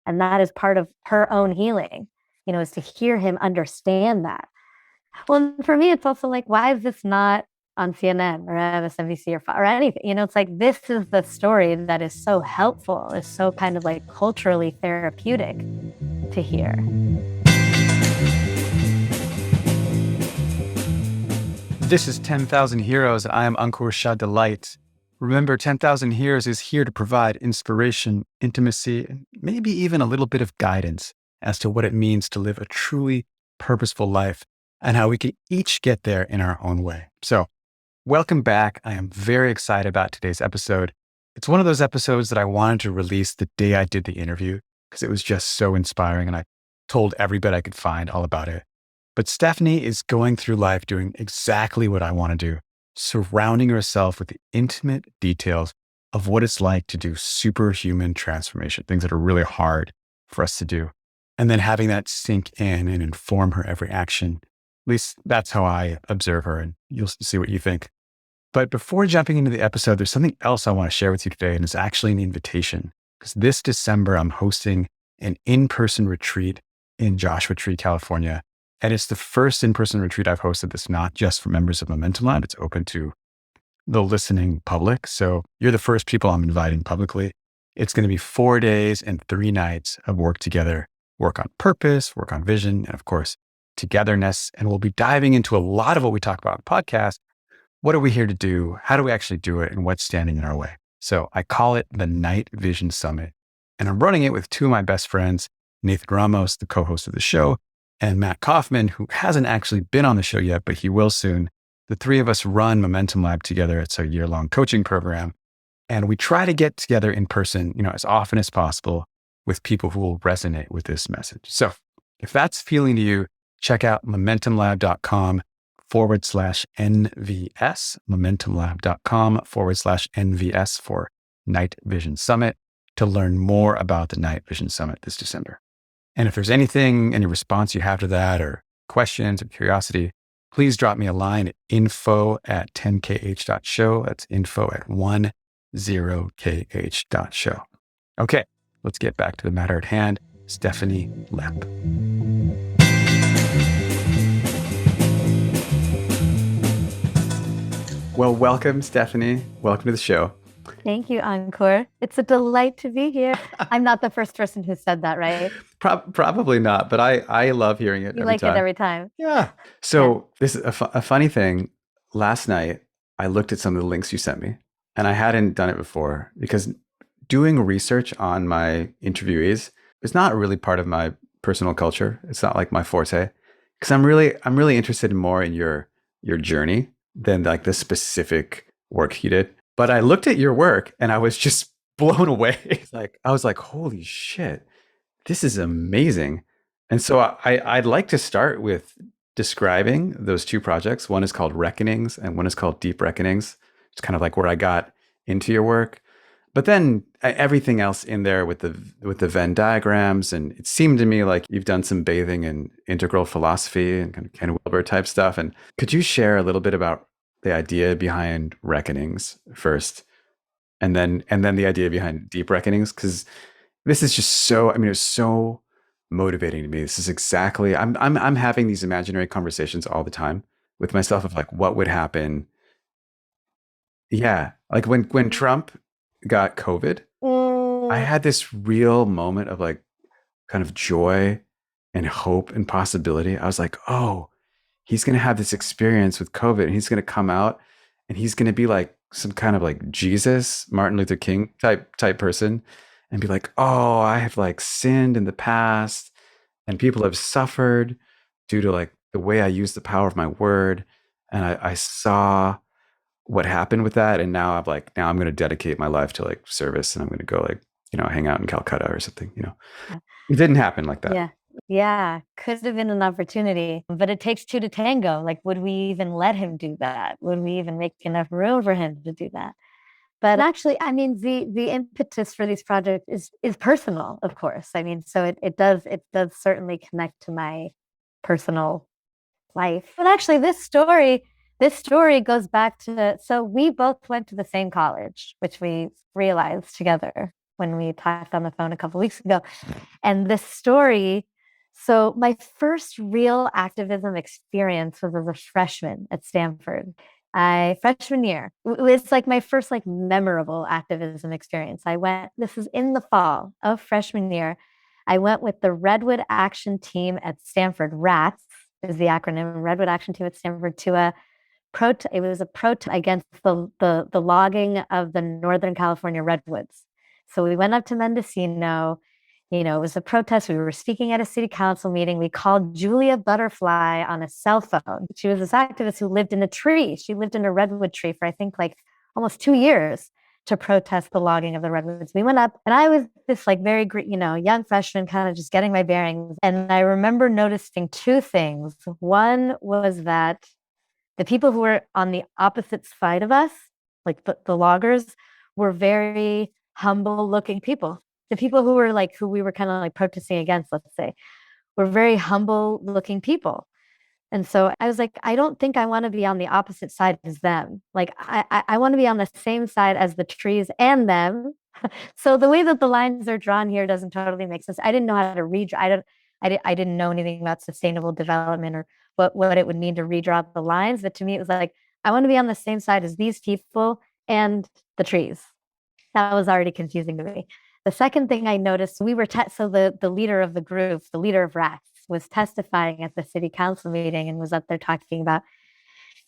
And that is part of her own healing, is to hear him understand that. Well, for me, it's also like, why is this not on CNN or MSNBC or anything? It's like, this is the story that is so helpful, is so kind of like culturally therapeutic to hear. This is 10,000 Heroes. I am Ankur Shah Delight. Remember, 10,000 Heroes is here to provide inspiration, intimacy, and maybe even a little bit of guidance as to what it means to live a truly purposeful life and how we can each get there in our own way. So, welcome back. I am very excited about today's episode. It's one of those episodes that I wanted to release the day I did the interview because it was just so inspiring and I told every bit I could find all about it. But Stephanie is going through life doing exactly what I want to do, surrounding herself with the intimate details of what it's like to do superhuman transformation, things that are really hard for us to do. And then having that sink in and inform her every action. At least that's how I observe her, and you'll see what you think. But before jumping into the episode, there's something else I want to share with you today, and it's actually an invitation. Because this December, I'm hosting an in-person retreat in Joshua Tree, California. And it's the first in-person retreat I've hosted that's not just for members of Momentum Lab. It's open to the listening public. So you're the first people I'm inviting publicly. It's going to be 4 days and 3 nights of work together, work on purpose, work on vision, and of course, togetherness. And we'll be diving into a lot of what we talk about on the podcast. What are we here to do? How do we actually do it? And what's standing in our way? So I call it the Night Vision Summit. And I'm running it with 2 of my best friends, Nathan Ramos, the co-host of the show, and Matt Kaufman, who hasn't actually been on the show yet, but he will soon. The 3 of us run Momentum Lab together. It's a year-long coaching program. And we try to get together in person, as often as possible with people who will resonate with this message. So if that's feeling to you, check out momentumlab.com/NVS, momentumlab.com/NVS for Night Vision Summit to learn more about the Night Vision Summit this December. And if there's any response you have to that or questions or curiosity, please drop me a line at info@10kh.show. That's info@10kh.show. Okay, let's get back to the matter at hand. Stephanie Lepp. Well, welcome, Stephanie. Welcome to the show. Thank you, Ankur. It's a delight to be here. I'm not the first person who said that, right? Probably not, but I love hearing it. You every like time. it every time. Yeah. So This is a funny thing. Last night, I looked at some of the links you sent me, and I hadn't done it before because doing research on my interviewees is not really part of my personal culture. It's not like my forte because I'm really interested more in your journey than like the specific work you did. But I looked at your work and I was just blown away. I was like, holy shit, this is amazing. And so I'd like to start with describing those 2 projects. One is called Reckonings and one is called Deep Reckonings. It's kind of like where I got into your work. But then everything else in there with the Venn diagrams, and it seemed to me like you've done some bathing in integral philosophy and kind of Ken Wilber type stuff. And could you share a little bit about the idea behind Reckonings first, and then the idea behind Deep Reckonings? Because this is just so, it was so motivating to me. This is exactly, I'm having these imaginary conversations all the time with myself of like, what would happen? Yeah. Like when Trump got COVID, I had this real moment of like kind of joy and hope and possibility. I was like, oh, he's going to have this experience with COVID and he's going to come out and he's going to be like some kind of like Jesus, Martin Luther King type person, and be like, oh, I have like sinned in the past and people have suffered due to like the way I use the power of my word. And I saw what happened with that. And now I'm going to dedicate my life to like service, and I'm going to go like, hang out in Calcutta or something, It didn't happen like that. Yeah. Could have been an opportunity, but it takes 2 to tango. Like, would we even let him do that? Would we even make enough room for him to do that? But actually, the impetus for these projects is personal, of course. So it does certainly connect to my personal life. But actually, this story goes back to, so we both went to the same college, which we realized together when we talked on the phone a couple weeks ago. And this story, so my first real activism experience was as a freshman at Stanford. Freshman year, it was like my first like memorable activism experience. This is in the fall of freshman year. I went with the Redwood Action Team at Stanford, RATS is the acronym, Redwood Action Team at Stanford, to it was a protest against the logging of the Northern California redwoods. So we went up to Mendocino. It was a protest. We were speaking at a city council meeting. We called Julia Butterfly on a cell phone. She was this activist who lived in a tree. She lived in a redwood tree for, I think, like almost 2 years to protest the logging of the redwoods. We went up, and I was this like very, young freshman, kind of just getting my bearings. And I remember noticing two things. One was that the people who were on the opposite side of us, like the loggers, were very humble looking people. The people who we were kind of like protesting against, let's say, were very humble looking people. And so I was like, I don't think I want to be on the opposite side as them. Like I want to be on the same side as the trees and them. So the way that the lines are drawn here doesn't totally make sense. I didn't know how to read. I didn't know anything about sustainable development or what it would mean to redraw the lines. But to me, it was like, I want to be on the same side as these people and the trees. That was already confusing to me. The second thing I noticed, so the leader of the group, the leader of RATS, was testifying at the city council meeting and was up there talking about,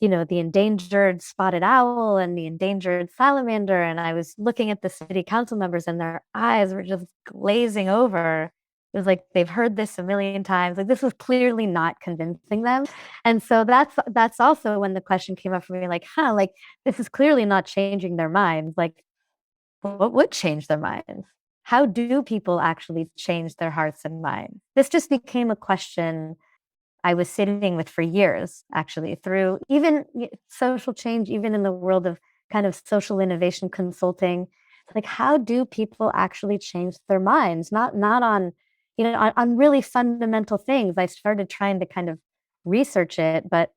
the endangered spotted owl and the endangered salamander. And I was looking at the city council members and their eyes were just glazing over. It was like they've heard this a million times. Like this was clearly not convincing them. And so that's also when the question came up for me, like, like this is clearly not changing their minds. Like, what would change their minds? How do people actually change their hearts and minds? This just became a question I was sitting with for years, actually, through even social change, even in the world of kind of social innovation consulting. Like, how do people actually change their minds? Not on, on really fundamental things. I started trying to kind of research it, but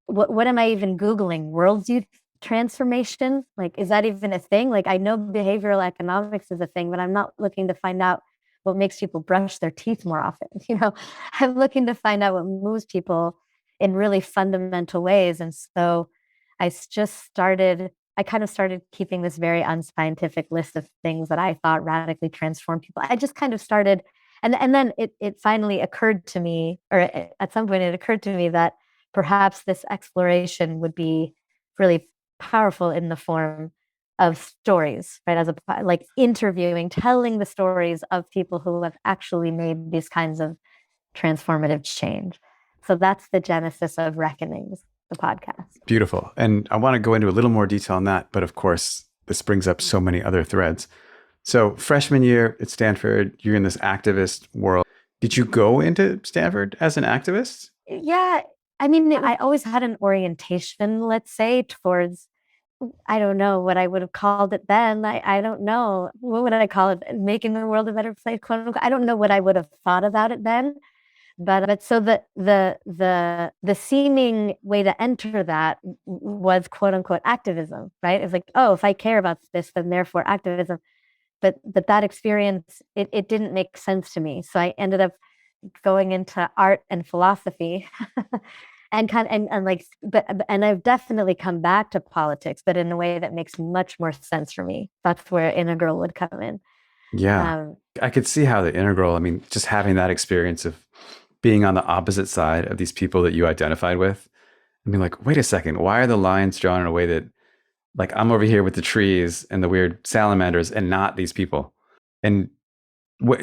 what am I even Googling? Worldview transformation? Like, is that even a thing? Like, I know behavioral economics is a thing, but I'm not looking to find out what makes people brush their teeth more often. I'm looking to find out what moves people in really fundamental ways. And so I kind of started keeping this very unscientific list of things that I thought radically transformed people. I just kind of started, and then it finally occurred to me, or at some point it occurred to me that perhaps this exploration would be really powerful in the form of stories, right? Like interviewing, telling the stories of people who have actually made these kinds of transformative change. So that's the genesis of Reckonings, the podcast. Beautiful. And I want to go into a little more detail on that, but of course, this brings up so many other threads. So freshman year at Stanford, you're in this activist world. Did you go into Stanford as an activist? Yeah. I mean, I always had an orientation, let's say, towards, I don't know what I would have called it then. I don't know. What would I call it? Making the world a better place, quote unquote. I don't know what I would have thought about it then. But so the seeming way to enter that was quote unquote activism, right? It's like, oh, if I care about this, then therefore activism. But that experience, it didn't make sense to me. So I ended up going into art and philosophy. And I've definitely come back to politics, but in a way that makes much more sense for me. That's where Integral would come in. Yeah. I could see how the Integral, I mean, just having that experience of being on the opposite side of these people that you identified with. I mean, like, wait a second, why are the lines drawn in a way that, like, I'm over here with the trees and the weird salamanders and not these people? And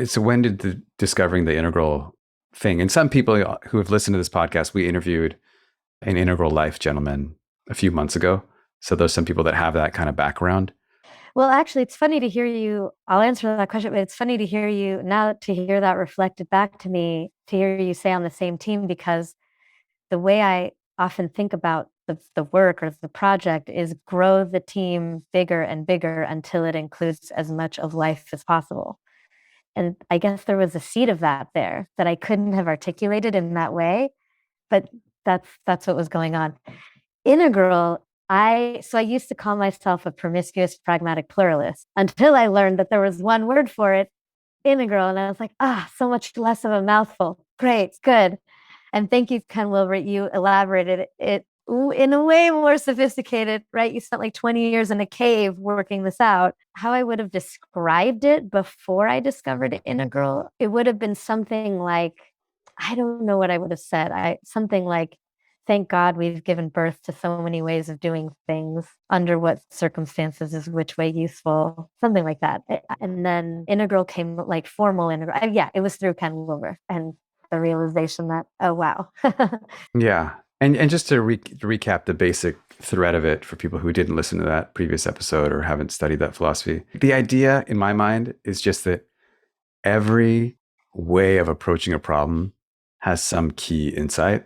so when did discovering the Integral thing? And some people who have listened to this podcast, we interviewed an Integral Life gentleman a few months ago. So there's some people that have that kind of background. Well, actually, it's funny to hear you. I'll answer that question, but it's funny to hear you now, to hear that reflected back to me, to hear you say on the same team, because the way I often think about the work or the project is grow the team bigger and bigger until it includes as much of life as possible. And I guess there was a seed of that there that I couldn't have articulated in that way, but that's what was going on. Integral I used to call myself a promiscuous pragmatic pluralist until I learned that there was one word for it, integral. And I was like, so much less of a mouthful. Great, good. And thank you, Ken Wilbert. You elaborated it in a way more sophisticated, right? You spent like 20 years in a cave working this out. How I would have described it before I discovered integral, it would have been something like, I don't know what I would have said. Something like, thank God we've given birth to so many ways of doing things. Under what circumstances is which way useful? Something like that. And then integral came like formal integral. Yeah, it was through Ken Wilber and the realization that, oh, wow. Yeah. And just to recap the basic thread of it for people who didn't listen to that previous episode or haven't studied that philosophy, the idea in my mind is just that every way of approaching a problem has some key insight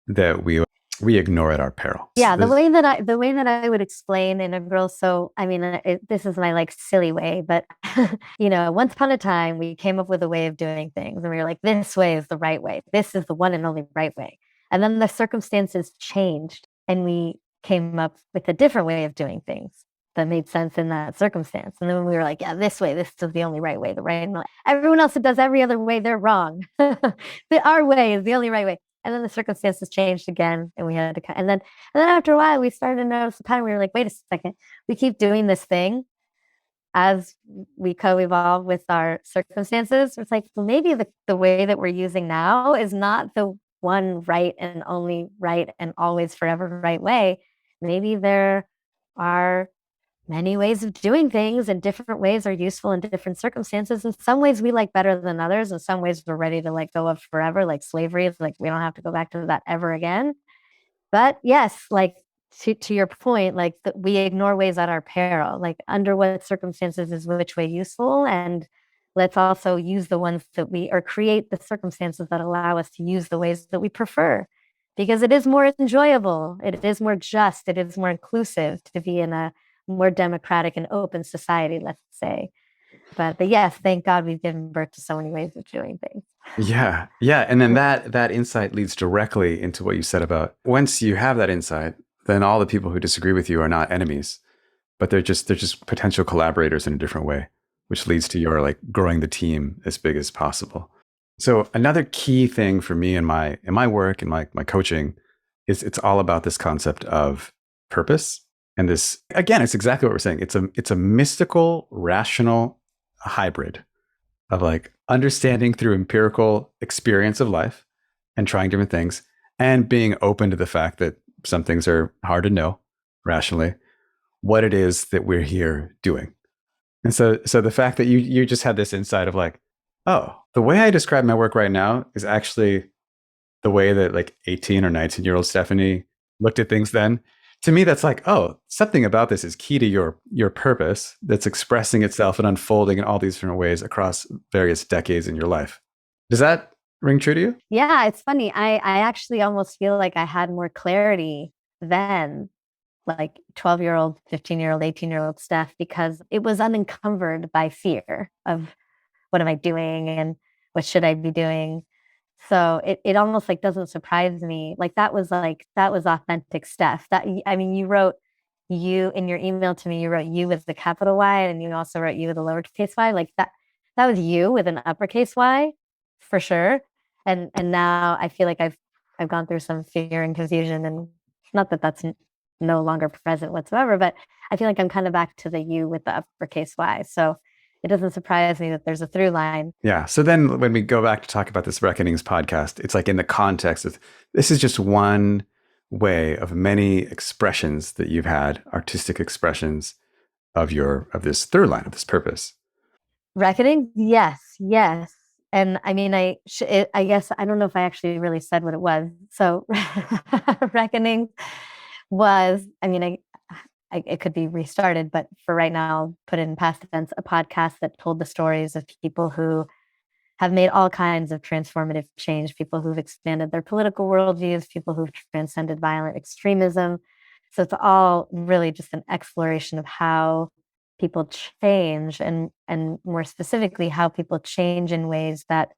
that we ignore at our peril. Yeah, the way that I would explain integral. So, I mean, this is my like silly way, but once upon a time we came up with a way of doing things, and we were like, this way is the right way. This is the one and only right way. And then the circumstances changed, and we came up with a different way of doing things that made sense in that circumstance. And then we were like, yeah, this way, this is the only right way. The right, everyone else that does every other way, they're wrong. Our way is the only right way. And then the circumstances changed again, and we had to, and then after a while, we started to notice the pattern. We were like, wait a second, we keep doing this thing as we co-evolve with our circumstances. It's like, well, maybe the way that we're using now is not the one right and only right and always forever right way. Maybe there are many ways of doing things, and different ways are useful in different circumstances. In some ways we like better than others. In some ways we're ready to let go of forever, like slavery. It's like we don't have to go back to that ever again. But yes, like to your point, like we ignore ways at our peril. Like under what circumstances is which way useful, and let's also use the ones that or create the circumstances that allow us to use the ways that we prefer, because it is more enjoyable, it is more just, it is more inclusive to be in a more democratic and open society, let's say. But yes, thank God we've given birth to so many ways of doing things. Yeah. Yeah. And then that insight leads directly into what you said about once you have that insight, then all the people who disagree with you are not enemies, but they're just potential collaborators in a different way, which leads to your like growing the team as big as possible. So another key thing for me in my work and my coaching is it's all about this concept of purpose. And this, again, it's exactly what we're saying. It's a mystical, rational hybrid of like understanding through empirical experience of life and trying different things, and being open to the fact that some things are hard to know rationally what it is that we're here doing. And so the fact that you just had this insight of like, oh, the way I describe my work right now is actually the way that like 18 or 19-year-old Stephanie looked at things then. To me, that's like, oh, something about this is key to your purpose that's expressing itself and unfolding in all these different ways across various decades in your life. Does that ring true to you? Yeah, it's funny. I actually almost feel like I had more clarity then, like 12-year-old, 15-year-old, 18-year-old Steph, because it was unencumbered by fear of what am I doing and what should I be doing. So it almost like doesn't surprise me. Like that was authentic Steph. You wrote you in your email to me, you wrote you with the capital Y, and you also wrote you with a lowercase y. Like that was you with an uppercase Y for sure. And now I feel like I've gone through some fear and confusion, and not that that's no longer present whatsoever, but I feel like I'm kind of back to the you with the uppercase Y. So it doesn't surprise me that there's a through line. Yeah. So then when we go back to talk about this Reckonings podcast, it's like in the context of this is just one way of many expressions that you've had, artistic expressions of this through line, of this purpose. Reckoning? Yes. And I mean, I guess I don't know if I actually really said what it was. So Reckoning was, I mean, it could be restarted, but for right now, I'll put it in past tense, a podcast that told the stories of people who have made all kinds of transformative change, people who've expanded their political worldviews, people who've transcended violent extremism. So it's all really just an exploration of how people change, and more specifically, how people change in ways that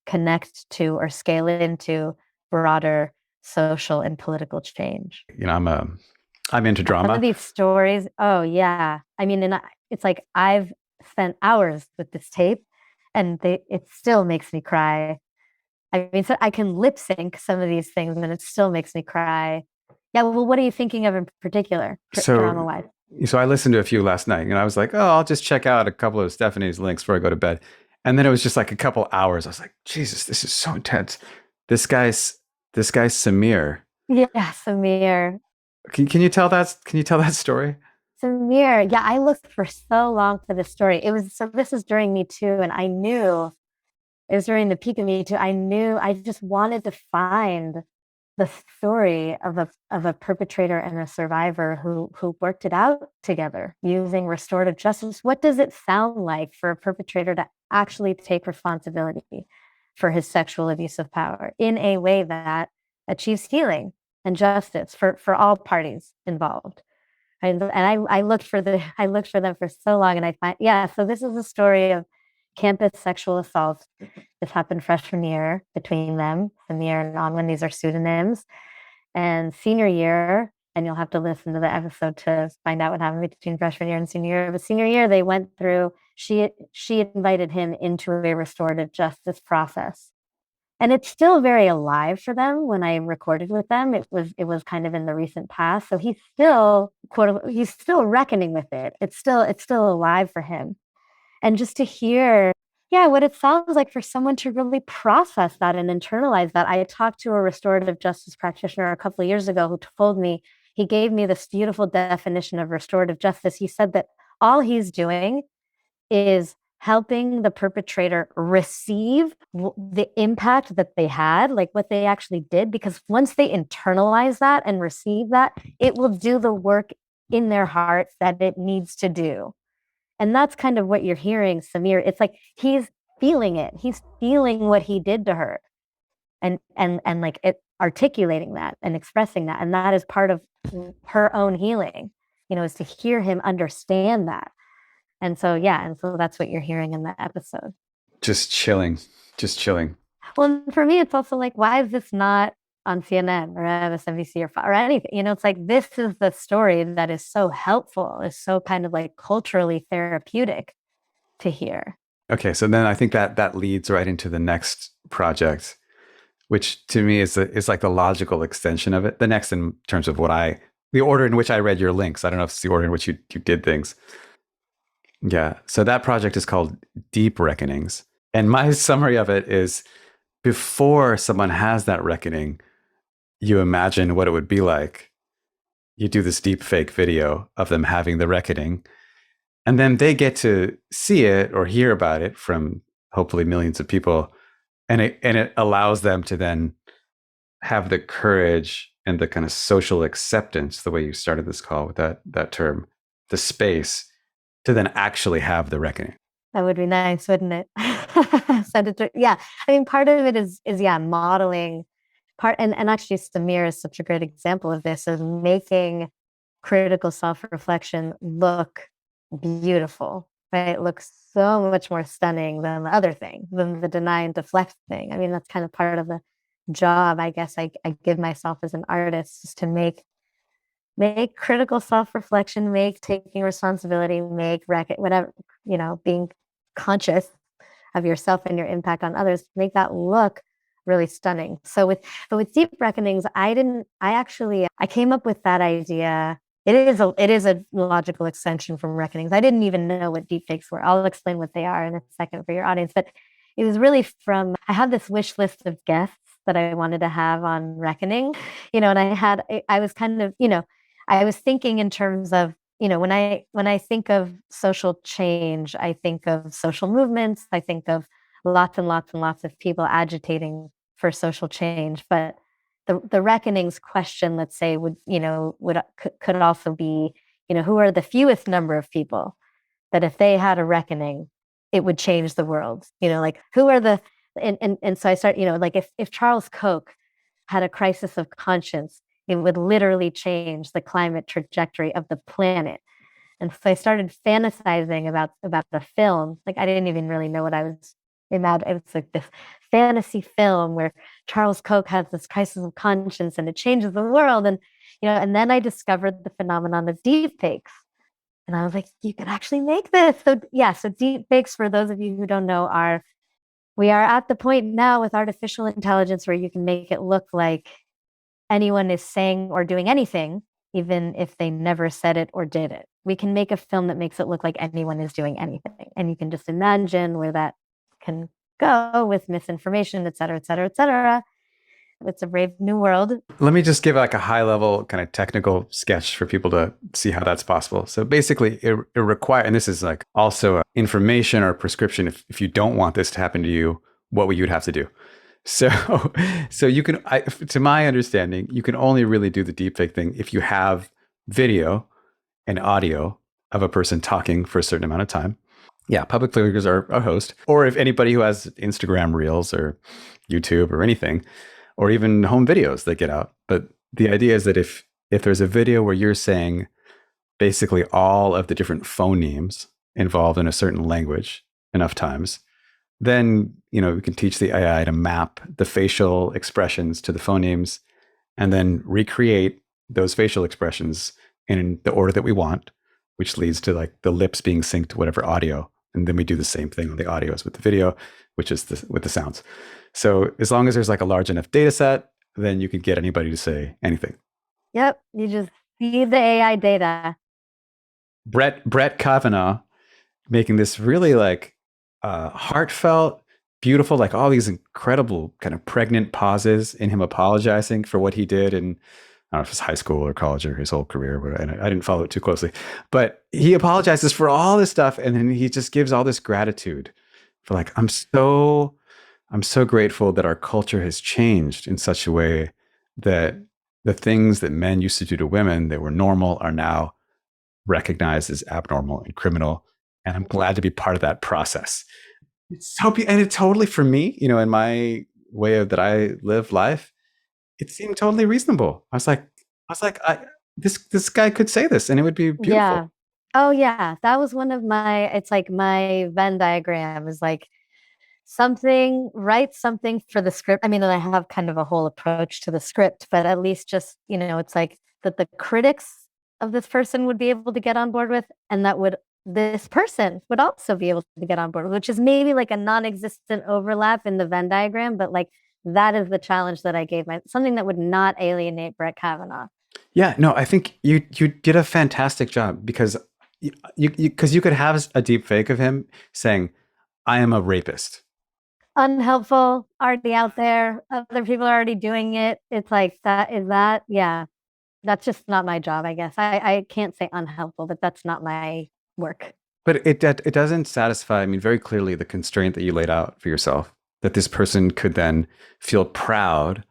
connect to or scale into broader social and political change. You know, I'm into Some of drama. these stories, oh yeah. I mean, it's like I've spent hours with this tape and it still makes me cry. I mean, so I can lip sync some of these things and it still makes me cry. Yeah, well, what are you thinking of in particular, So, drama wise? so I listened to a few last night, and I was like, oh, I'll just check out a couple of Stephanie's links before I go to bed. And then it was just like a couple hours. I was like, Jesus, this is so intense. This guy's this guy's Samir. Yeah, Samir. Can you tell that? Can you tell that story? Samir. Yeah, I looked for so long for this story. It was so this is during Me Too, and I knew it was during the peak of Me Too. I knew I just wanted to find the story of a perpetrator and a survivor who worked it out together using restorative justice. What does it sound like for a perpetrator to actually take responsibility for his sexual abuse of power in a way that achieves healing and justice for all parties involved? I looked for I looked for them for so long, and I find yeah. So this is a story of campus sexual assault. This happened freshman year between them. Samir and Anwin, these are pseudonyms. And senior year, and you'll have to listen to the episode to find out what happened between freshman year and senior year. But senior year, they went through. She invited him into a restorative justice process, and it's still very alive for them. When I recorded with them, it was kind of in the recent past. So he's still he's still reckoning with it. It's still alive for him. And just to hear, yeah, what it sounds like for someone to really process that and internalize that. I talked to a restorative justice practitioner a couple of years ago who told me, he gave me this beautiful definition of restorative justice. He said that all he's doing is helping the perpetrator receive the impact that they had, like what they actually did, because once they internalize that and receive that, it will do the work in their hearts that it needs to do. And that's kind of what you're hearing, Samir. It's like he's feeling it. He's feeling what he did to her, and like it articulating that and expressing that. And that is part of her own healing, is to hear him understand that. And so yeah, and so that's what you're hearing in the episode. Just chilling, just chilling. Well, for me, it's also like, why is this not on CNN or MSNBC or anything? It's like this is the story that is so helpful, is so kind of like culturally therapeutic to hear. Okay, so then I think that leads right into the next project, which to me is like the logical extension of it. The next in terms of the order in which I read your links. I don't know if it's the order in which you did things. Yeah. So that project is called Deep Reckonings. And my summary of it is, before someone has that reckoning, you imagine what it would be like. You do this deep fake video of them having the reckoning, and then they get to see it or hear about it from hopefully millions of people. And it allows them to then have the courage and the kind of social acceptance, the way you started this call with that term, the space to then actually have the reckoning. That would be nice, wouldn't it? Yeah. I mean, part of it is yeah, modeling and actually Samir is such a great example of this, of making critical self-reflection look beautiful, right? It looks so much more stunning than the other thing, than the deny and deflect thing. I mean, that's kind of part of the job, I guess, I give myself as an artist, is to make critical self-reflection, make taking responsibility, make whatever, being conscious of yourself and your impact on others, make that look really stunning. But with Deep Reckonings, I came up with that idea. It is a logical extension from Reckonings. I didn't even know what deepfakes were. I'll explain what they are in a second for your audience. But it was really I had this wish list of guests that I wanted to have on Reckoning, and I was kind of, I was thinking in terms of, when I think of social change, I think of social movements. I think of lots and lots and lots of people agitating for social change. But the reckonings question, let's say, could also be, who are the fewest number of people that if they had a reckoning, it would change the world. Like who are the and so I start, like if Charles Koch had a crisis of conscience, it would literally change the climate trajectory of the planet. And so I started fantasizing about the film. Like I didn't even really know what I was imagine it's like this fantasy film where Charles Koch has this crisis of conscience and it changes the world. And and then I discovered the phenomenon of deep fakes. And I was like, you can actually make this. So yeah, so deep fakes, for those of you who don't know, are we are at the point now with artificial intelligence where you can make it look like anyone is saying or doing anything, even if they never said it or did it. We can make a film that makes it look like anyone is doing anything. And you can just imagine where that can go with misinformation, et cetera, et cetera, et cetera. It's a brave new world. Let me just give like a high level kind of technical sketch for people to see how that's possible. So basically it requires, and this is like also information or prescription. If you don't want this to happen to you, what would you have to do? So, so you can, to my understanding, you can only really do the deepfake thing if you have video and audio of a person talking for a certain amount of time. Yeah, public figures are a host, or if anybody who has Instagram Reels or YouTube or anything, or even home videos that get out. But the idea is that if there's a video where you're saying basically all of the different phonemes involved in a certain language enough times, then we can teach the AI to map the facial expressions to the phonemes and then recreate those facial expressions in the order that we want, which leads to like the lips being synced to whatever audio. And then we do the same thing on the audio as with the video, which is with the sounds. So as long as there's like a large enough data set, then you can get anybody to say anything. Yep. You just feed the AI data. Brett Kavanaugh making this really like heartfelt, beautiful, like all these incredible kind of pregnant pauses in him apologizing for what he did. And I don't know if it's high school or college or his whole career, but I didn't follow it too closely. But he apologizes for all this stuff. And then he just gives all this gratitude for like, I'm so grateful that our culture has changed in such a way that the things that men used to do to women that were normal are now recognized as abnormal and criminal. And I'm glad to be part of that process. It's so, and it totally, for me, in my way of that I live life, it seemed totally reasonable. I was like, this guy could say this and it would be beautiful. Yeah. Oh yeah. That was one of it's like my Venn diagram is like write something for the script. I mean, I have kind of a whole approach to the script, but at least just, it's like that the critics of this person would be able to get on board with, and this person would also be able to get on board, which is maybe like a non-existent overlap in the Venn diagram, but like that is the challenge that I gave something that would not alienate Brett Kavanaugh. Yeah, no, I think you did a fantastic job because you could have a deep fake of him saying, I am a rapist. Unhelpful, already out there. Other people are already doing it. It's like yeah. That's just not my job, I guess. I can't say unhelpful, but that's not my work. But it doesn't satisfy, I mean, very clearly the constraint that you laid out for yourself, that this person could then feel proud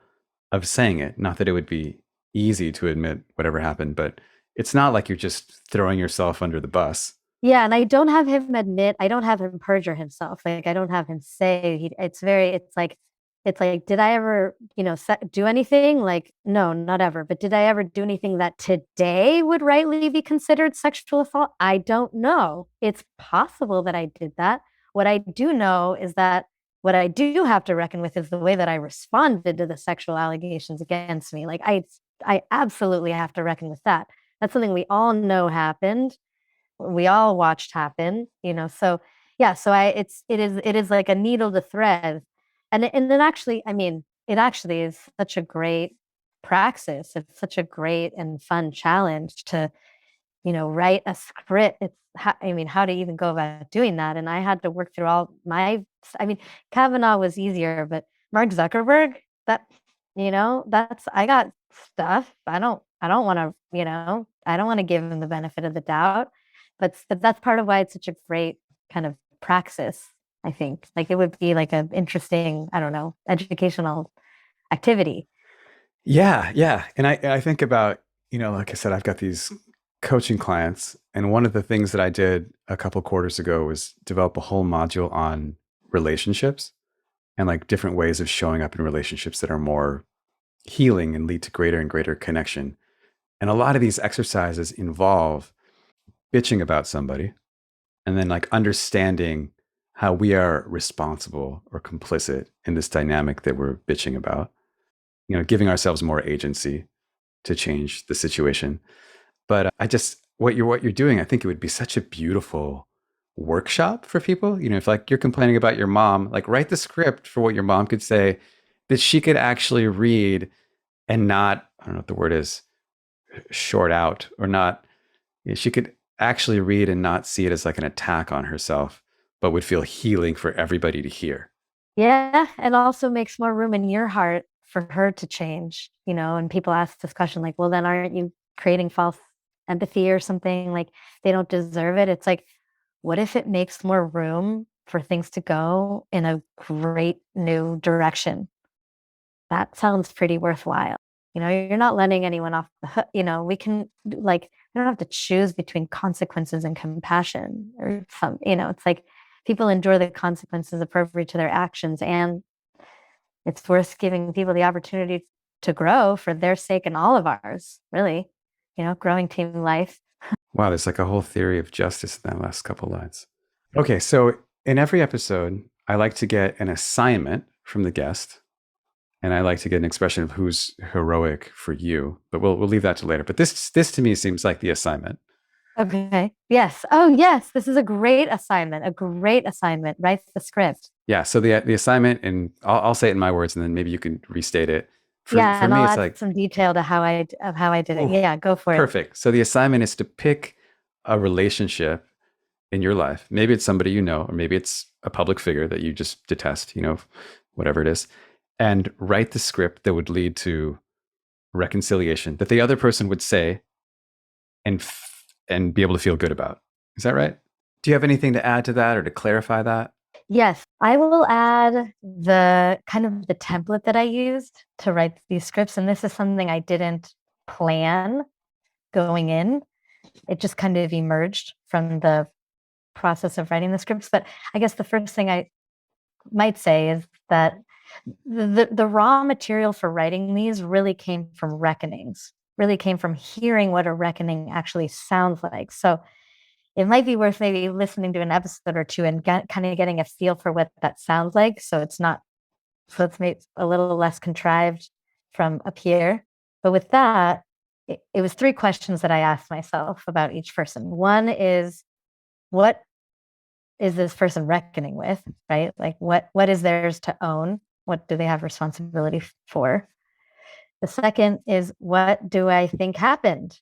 of saying it. Not that it would be easy to admit whatever happened, but it's not like you're just throwing yourself under the bus. Yeah, and I don't have him admit, I don't have him perjure himself. Like I don't have him say it's like, did I ever, do anything? Like, no, not ever. But did I ever do anything that today would rightly be considered sexual assault? I don't know. It's possible that I did that. What I do know is that what I do have to reckon with is the way that I responded to the sexual allegations against me. Like I absolutely have to reckon with that. That's something we all know happened. We all watched happen, so yeah, so it is like a needle to thread. And then actually, I mean, it actually is such a great praxis. It's such a great and fun challenge to, write a script. How to even go about doing that. And I had to work through Kavanaugh was easier, but Mark Zuckerberg, I got stuff. I don't want to, I don't want to give him the benefit of the doubt. But that's part of why it's such a great kind of praxis, I think. Like it would be like an interesting, I don't know, educational activity. Yeah. And I think about, like I said, I've got these coaching clients. And one of the things that I did a couple quarters ago was develop a whole module on relationships and like different ways of showing up in relationships that are more healing and lead to greater and greater connection. And a lot of these exercises involve bitching about somebody and then like understanding how we are responsible or complicit in this dynamic that we're bitching about, giving ourselves more agency to change the situation. But I just, what you're doing, I think it would be such a beautiful workshop for people. If like you're complaining about your mom, like write the script for what your mom could say that she could actually read and not, I don't know what the word is, short out or not. She could actually read and not see it as like an attack on herself, but would feel healing for everybody to hear. Yeah, it also makes more room in your heart for her to change, and people ask this question like, well, then aren't you creating false empathy or something? Like they don't deserve it. It's like, what if it makes more room for things to go in a great new direction? That sounds pretty worthwhile. You're not letting anyone off the hook. We can like, we don't have to choose between consequences and compassion or some, it's like people endure the consequences appropriate to their actions. And it's worth giving people the opportunity to grow for their sake and all of ours, really, growing team life. Wow, there's like a whole theory of justice in that last couple lines. Okay, so in every episode, I like to get an assignment from the guest, and I like to get an expression of who's heroic for you. But we'll leave that to later. But this to me seems like the assignment. Okay. Yes. Oh, yes. This is a great assignment. A great assignment. Write the script. Yeah. So the assignment, and I'll say it in my words, and then maybe you can restate it. For And me, I'll it's add like, some detail to how I did it. oh, Yeah, go for it. perfect. So the assignment is to pick a relationship in your life. Maybe it's somebody you know, or maybe it's a public figure that you just detest, whatever it is, and write the script that would lead to reconciliation that the other person would say and be able to feel good about. Is that right? Do you have anything to add to that or to clarify that? Yes, I will add the kind of the template that I used to write these scripts. And this is something I didn't plan going in. It just kind of emerged from the process of writing the scripts. But I guess the first thing I might say is that the raw material for writing these really came from reckonings, really came from hearing what a reckoning actually sounds like. So it might be worth maybe listening to an episode or two and kind of getting a feel for what that sounds like. So it's made a little less contrived from up here. But with that, it was three questions that I asked myself about each person. One is, what is this person reckoning with, right? Like what is theirs to own? What do they have responsibility for? The second is, what do I think happened?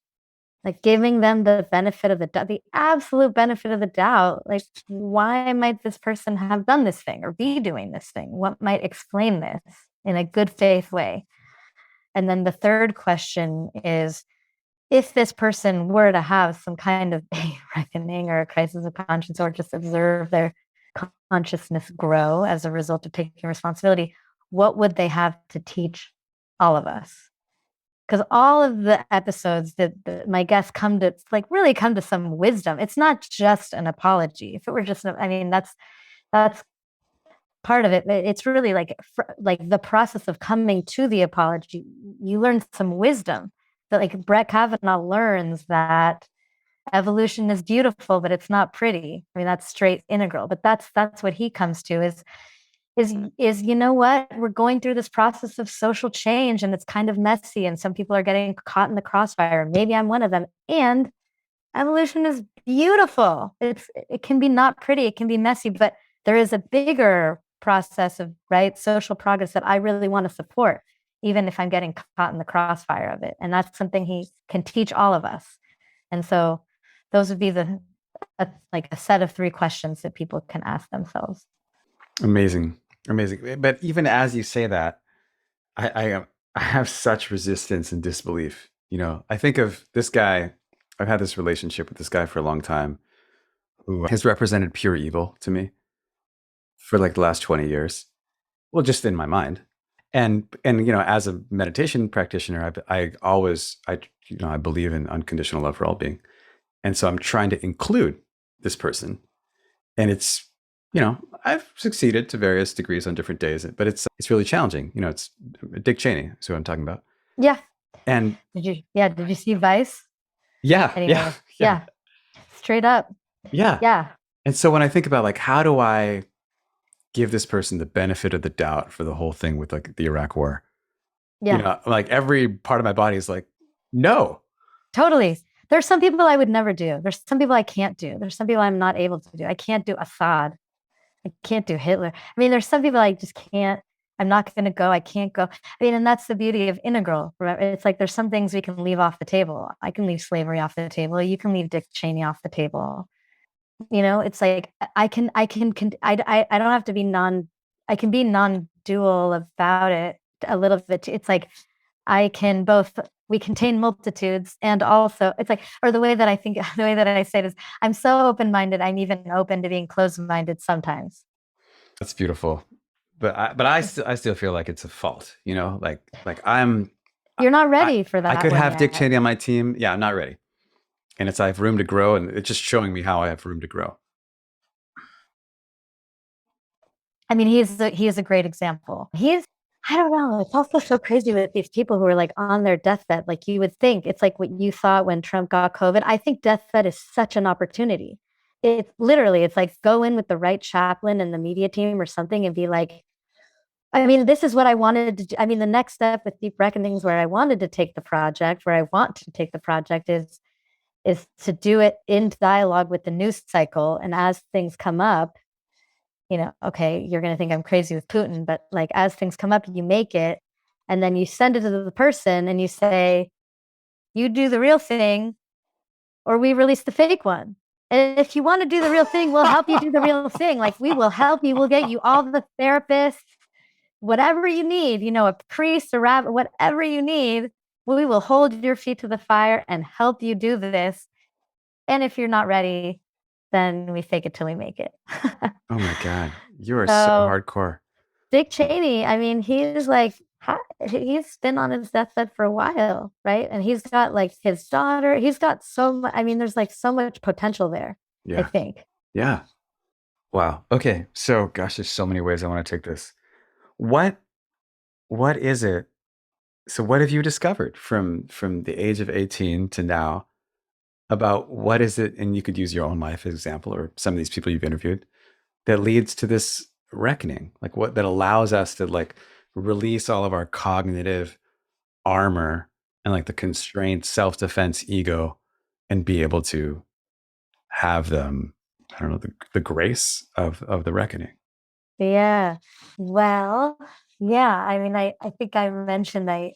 Like giving them the benefit of the doubt, the absolute benefit of the doubt. Like, why might this person have done this thing or be doing this thing? What might explain this in a good faith way? And then the third question is, if this person were to have some kind of a reckoning or a crisis of conscience, or just observe their consciousness grow as a result of taking responsibility, what would they have to teach all of us? Because all of the episodes that my guests really come to some wisdom. It's not just an apology. If it were just, I mean, that's part of it. It's really like the process of coming to the apology. You learn some wisdom. That like Brett Kavanaugh learns that evolution is beautiful, but it's not pretty. I mean, that's straight integral. But that's what he comes to is you know what, we're going through this process of social change and it's kind of messy and some people are getting caught in the crossfire. Maybe I'm one of them. And evolution is beautiful. It can be not pretty, it can be messy, but there is a bigger process of social progress that I really want to support, even if I'm getting caught in the crossfire of it. And that's something he can teach all of us. And so those would be like a set of three questions that people can ask themselves. Amazing. But even as you say that, I have such resistance and disbelief. I think of this guy. I've had this relationship with this guy for a long time, who has represented pure evil to me for like the last 20 years. Well, just in my mind. And as a meditation practitioner, I believe in unconditional love for all being. And so I'm trying to include this person. And it's, I've succeeded to various degrees on different days, but it's really challenging. It's Dick Cheney is who I'm talking about. Yeah. And did you see Vice? Yeah. Anyway, yeah. Straight up. Yeah. Yeah. And so when I think about like, how do I give this person the benefit of the doubt for the whole thing with like the Iraq war? Yeah, Like every part of my body is like, no. totally. There's some people I would never do. There's some people I can't do. There's some people I'm not able to do. I can't do Assad. I can't do Hitler. I mean, there's some people I just can't. I'm not going to go. I can't go. I mean, and that's the beauty of integral. Right? It's like there's some things we can leave off the table. I can leave slavery off the table. You can leave Dick Cheney off the table. It's like I don't have to be I can be non-dual about it a little bit. It's like I can both, we contain multitudes, and also it's like, or the way that I think, the way that I say it is, I'm so open-minded, I'm even open to being closed-minded sometimes. That's beautiful. But I still feel like it's a fault, like You're not I, ready for I that could one have Dick yet. Cheney on my team. Yeah, I'm not ready. And I have room to grow, and it's just showing me how I have room to grow. I mean, he is a great example. I don't know. It's also so crazy with these people who are like on their deathbed. Like you would think it's like what you thought when Trump got COVID. I think deathbed is such an opportunity. It's like go in with the right chaplain and the media team or something and be like, I mean, this is what I wanted to do. I mean, the next step with Deep Reckonings, where I wanted to take the project, where I want to take the project is to do it in dialogue with the news cycle. And as things come up, okay, you're going to think I'm crazy with Putin, but like as things come up, you make it and then you send it to the person and you say, you do the real thing or we release the fake one. And if you want to do the real thing, we'll help you do the real thing. Like we will help you. We'll get you all the therapists, whatever you need, a priest, a rabbi, whatever you need. We will hold your feet to the fire and help you do this. And if you're not ready, then we fake it till we make it. Oh my God. You are so So hardcore. Dick Cheney, I mean, he's been on his deathbed for a while, right? And he's got like his daughter. He's got so much. I mean, there's like so much potential there, I Yeah. think. Yeah. Wow. Okay. So gosh, there's so many ways I want to take this. What what is it? So what have you discovered from the age of 18 to now about what is it, and you could use your own life as example or some of these people you've interviewed, that leads to this reckoning? Like what that allows us to like release all of our cognitive armor and like the constraint self-defense ego and be able to have them, I don't know, the grace of the reckoning. Yeah. Well, yeah. I mean, I think I mentioned I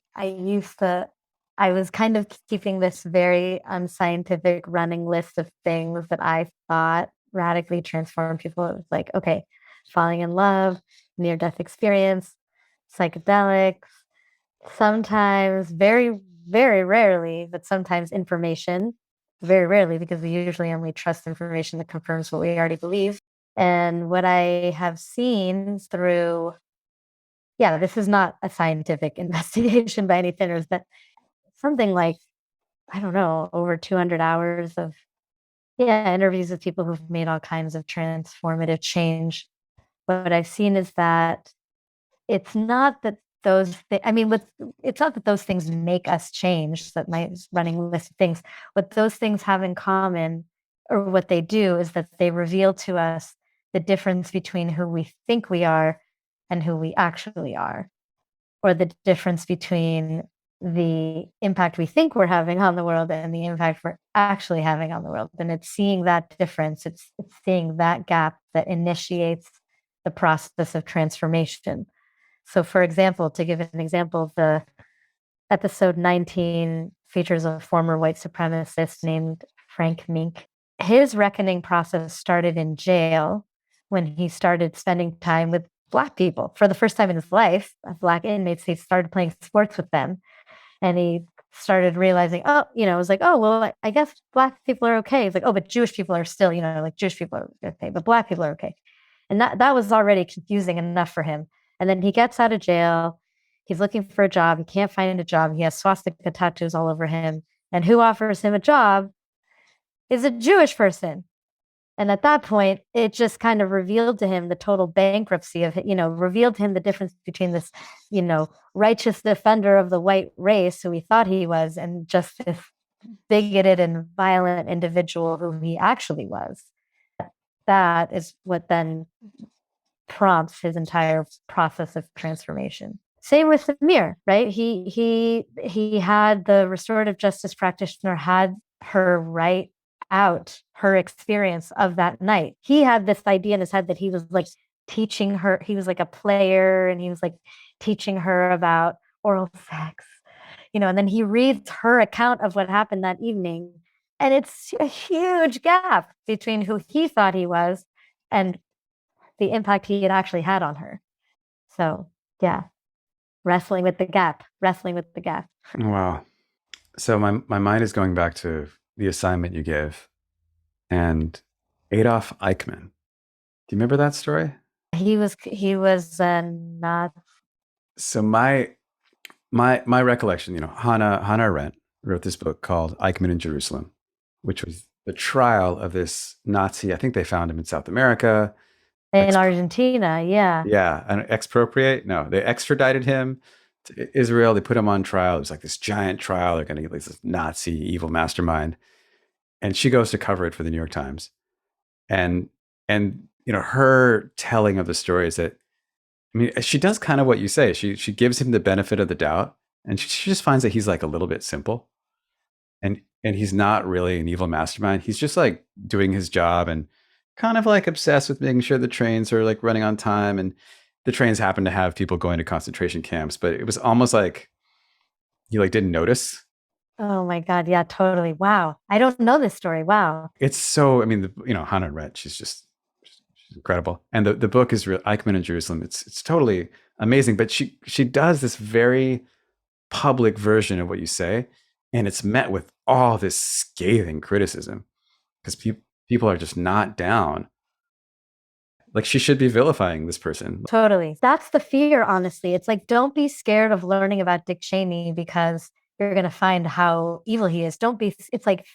was kind of keeping this very unscientific running list of things that I thought radically transformed people. It was like, okay, falling in love, near death experience, psychedelics, sometimes very, very rarely, but sometimes information, very rarely, because we usually only trust information that confirms what we already believe. And what I have seen through, yeah, this is not a scientific investigation by any standards, but something like, I don't know, over 200 hours of, yeah, interviews with people who've made all kinds of transformative change. What I've seen is that it's not that I mean, it's not that those things make us change, that my running list of things. What those things have in common, or what they do, is that they reveal to us the difference between who we think we are and who we actually are, or the difference between the impact we think we're having on the world and the impact we're actually having on the world. And it's seeing that difference, it's seeing that gap that initiates the process of transformation. So, for example, to give an example, the episode 19 features a former white supremacist named Frank Mink. His reckoning process started in jail when he started spending time with Black people for the first time in his life. Black inmates, he started playing sports with them. And he started realizing, it was like, oh, well, I guess Black people are okay. It's like, oh, but Jewish people are still, like Jewish people are okay, but Black people are okay. And that was already confusing enough for him. And then he gets out of jail. He's looking for a job. He can't find a job. He has swastika tattoos all over him. And who offers him a job is a Jewish person. And at that point, it just kind of revealed to him the total bankruptcy of, revealed to him the difference between this, righteous defender of the white race who he thought he was, and just this bigoted and violent individual who he actually was. that is what then prompts his entire process of transformation. Same with Samir, right? He had the restorative justice practitioner had her write out her experience of that night. He had this idea in his head that he was like teaching her, he was like a player and he was like teaching her about oral sex, and then he reads her account of what happened that evening. And it's a huge gap between who he thought he was and the impact he had actually had on her. So, yeah, wrestling with the gap. Wow. So my mind is going back to the assignment you gave and Adolf Eichmann. Do you remember that story? He was not. So my recollection, Hannah Arendt wrote this book called Eichmann in Jerusalem, which was the trial of this Nazi. I think they found him in South America. In Argentina, yeah. Yeah, and expropriate. No, they extradited him to Israel. They put him on trial. It was like this giant trial. They're going to get this Nazi evil mastermind, and she goes to cover it for the New York Times. And her telling of the story is that, I mean, she does kind of what you say. She gives him the benefit of the doubt, and she just finds that he's like a little bit simple, and he's not really an evil mastermind. He's just like doing his job and kind of like obsessed with making sure the trains are like running on time, and the trains happen to have people going to concentration camps, but it was almost like he like didn't notice. Oh my God. Yeah, totally. Wow. I don't know this story. Wow. It's so, I mean, Hannah Arendt, she's incredible. And the book is real, Eichmann in Jerusalem. It's totally amazing, but she does this very public version of what you say, and it's met with all this scathing criticism because people are just not down. Like, she should be vilifying this person. Totally. That's the fear, honestly. It's like, don't be scared of learning about Dick Cheney because you're going to find how evil he is. It's like,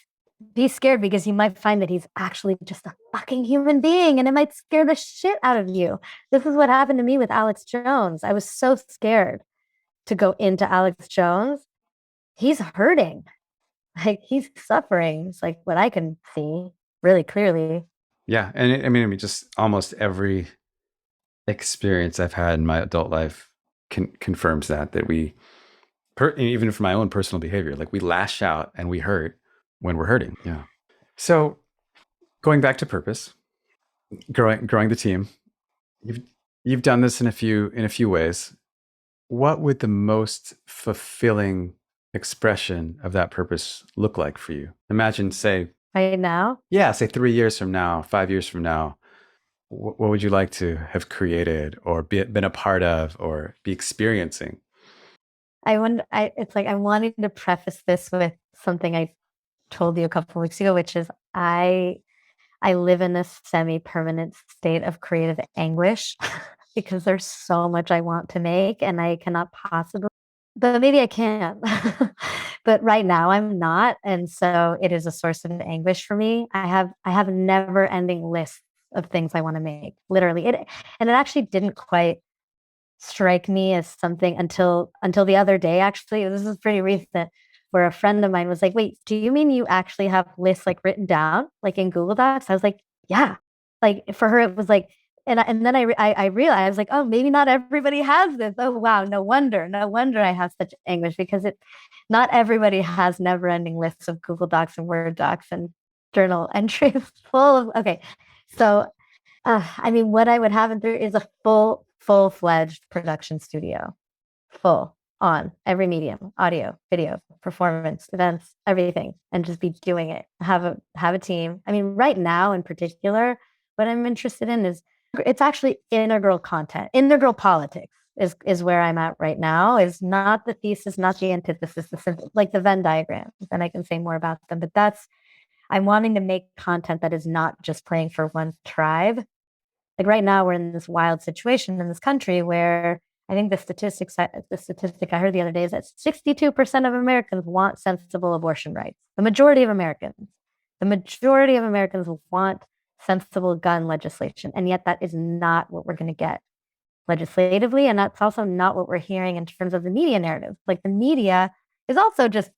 be scared because you might find that he's actually just a fucking human being and it might scare the shit out of you. This is what happened to me with Alex Jones. I was so scared to go into Alex Jones. He's hurting. Like, he's suffering. It's like what I can see really clearly. Yeah. And I mean, just almost every experience I've had in my adult life confirms that we, even for my own personal behavior, like we lash out and we hurt when we're hurting. Yeah. So going back to purpose, growing the team, you've done this in a few ways. What would the most fulfilling expression of that purpose look like for you? Imagine, say, right now? Yeah, say 3 years from now, 5 years from now. What would you like to have created or been a part of or be experiencing? It's like I'm wanting to preface this with something I told you a couple of weeks ago, which is I live in this semi-permanent state of creative anguish because there's so much I want to make and I cannot possibly, but maybe I can. But right now I'm not. And so it is a source of anguish for me. I have never ending lists of things I want to make. Literally. And it actually didn't quite strike me as something until the other day. Actually, this is pretty recent, where a friend of mine was like, wait, do you mean you actually have lists like written down like in Google Docs? I was like, yeah. Like for her it was like, and then I realized like, oh, maybe not everybody has this. Oh wow, no wonder I have such anguish because not everybody has never ending lists of Google Docs and Word docs and journal entries full of, okay. So I mean, what I would have in there is a full-fledged production studio, full on every medium, audio, video, performance, events, everything, and just be doing it. Have a team. I mean, right now in particular, what I'm interested in is it's actually integral content. Integral politics is where I'm at right now. Is not the thesis, not the antithesis, like the Venn diagram. Then I can say more about them. But I'm wanting to make content that is not just playing for one tribe. Like right now, we're in this wild situation in this country where I think the statistic I heard the other day is that 62% of Americans want sensible abortion rights. The majority of Americans want sensible gun legislation. And yet that is not what we're going to get legislatively. And that's also not what we're hearing in terms of the media narrative. Like the media is also just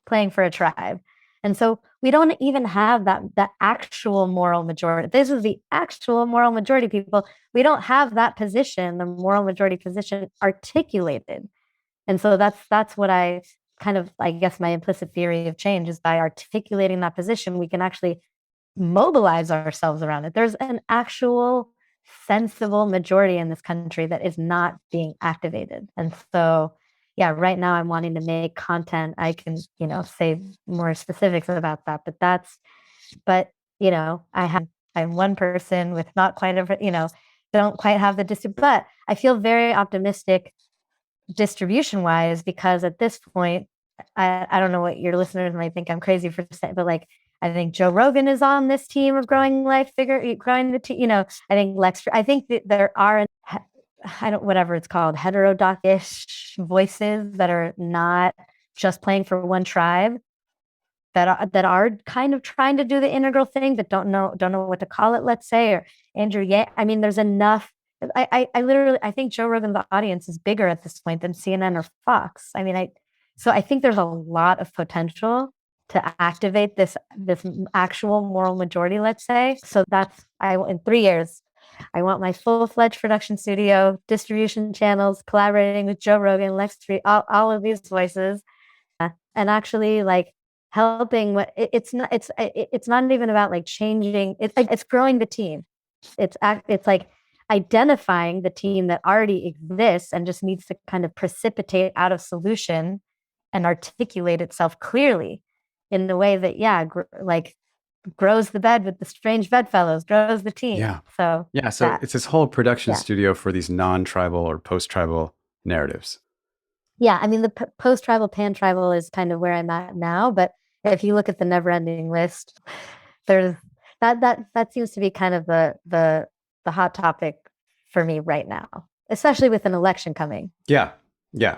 playing for a tribe. And so we don't even have that actual moral majority. This is the actual moral majority, people. We don't have that position, the moral majority position, articulated. And so that's what I kind of, I guess, my implicit theory of change is by articulating that position, we can actually mobilize ourselves around it. There's an actual sensible majority in this country that is not being activated. And so, yeah, right now I'm wanting to make content. I can, say more specifics about that, but, I'm one person with not quite don't quite have the distance, but I feel very optimistic distribution wise, because at this point, I don't know what your listeners might think I'm crazy for saying, but like, I think Joe Rogan is on this team of growing growing the team, I think I think that there are, whatever it's called, heterodox-ish voices that are not just playing for one tribe, that are kind of trying to do the integral thing, but don't know what to call it, let's say, or Andrew Yang. I mean, there's enough. I literally, I think Joe Rogan's audience is bigger at this point than CNN or Fox. I mean, so I think there's a lot of potential to activate this actual moral majority, let's say. So in 3 years, I want my full-fledged production studio, distribution channels, collaborating with Joe Rogan, Lex Tree, all of these voices, and actually like helping. It's not even about like changing. It's growing the team. It's like identifying the team that already exists and just needs to kind of precipitate out of solution and articulate itself clearly in the way that, like grows the bed with the strange bedfellows, grows the team. Yeah. So yeah. So it's this whole production studio for these non-tribal or post-tribal narratives. Yeah. I mean, the post-tribal, pan-tribal is kind of where I'm at now. But if you look at the never-ending list, there's that seems to be kind of the hot topic for me right now, especially with an election coming. Yeah. Yeah.